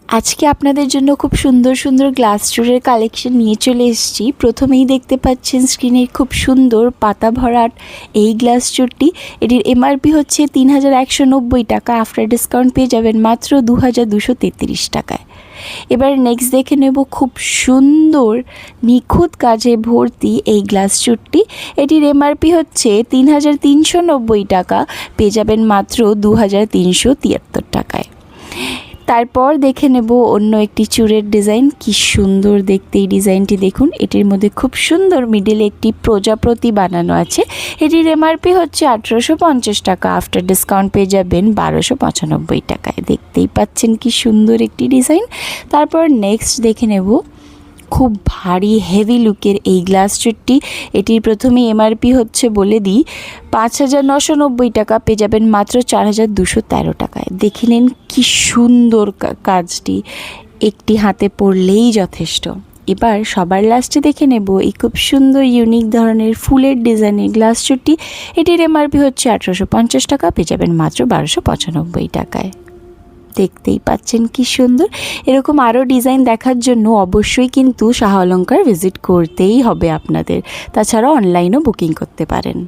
আজকে আপনাদের জন্য খুব সুন্দর সুন্দর গ্লাস চুরের কালেকশন নিয়ে চলে এসেছি। প্রথমেই দেখতে পাচ্ছেন স্ক্রিনে খুব সুন্দর পাতা ভরাট এই গ্লাস চুরটি। এটির এমআরপি হচ্ছে ৩,১৯০ টাকা, আফটার ডিসকাউন্ট পেয়ে যাবেন মাত্র ২,২৩৩ টাকায়। এবার নেক্সট দেখে নেব খুব সুন্দর নিখুঁত কাজে ভর্তি এই গ্লাস চুরটি। এটির এমআরপি হচ্ছে ৩,৩৯০ টাকা, পেয়ে যাবেন মাত্র ২,৩৭৩ টাকায়। তারপর দেখে নেব অন্য একটি চুরের ডিজাইন। কি সুন্দর দেখতে এই ডিজাইনটি দেখুন। এটির মধ্যে খুব সুন্দর মিডিলে একটি প্রজাপতি বানানো আছে। এটির এমআরপি হচ্ছে ১৮৫০ টাকা, আফটার ডিসকাউন্ট পেয়ে যাবেন ১২৯৫ টাকায়। দেখতেই পাচ্ছেন কি সুন্দর একটি ডিজাইন। তারপর নেক্সট দেখে নেব খুব ভারী হেভি লুকের এই গ্লাস চুরটি। এটির প্রথমে এমআরপি হচ্ছে বলে দিই ৫,৯৯০ টাকা, পেয়ে যাবেন মাত্র ৪,২১৩ টাকায়। দেখে নিন কি সুন্দর কাজটি, একটি হাতে পরলেই যথেষ্ট। এবার সবার লাস্টে দেখে নেব এই খুব সুন্দর ইউনিক ধরনের ফুলের ডিজাইনের গ্লাস চুরটি। এটির এমআরপি হচ্ছে ১৮৫০ টাকা, পেয়ে যাবেন মাত্র ১২৯৫ টাকায়। দেখতেই পাচ্ছেন কি সুন্দর। এরকম আরও ডিজাইন দেখার জন্য অবশ্যই কিন্তু শাহ অলঙ্কার ভিজিট করতেই হবে আপনাদের। তাছাড়া অনলাইনও বুকিং করতে পারেন।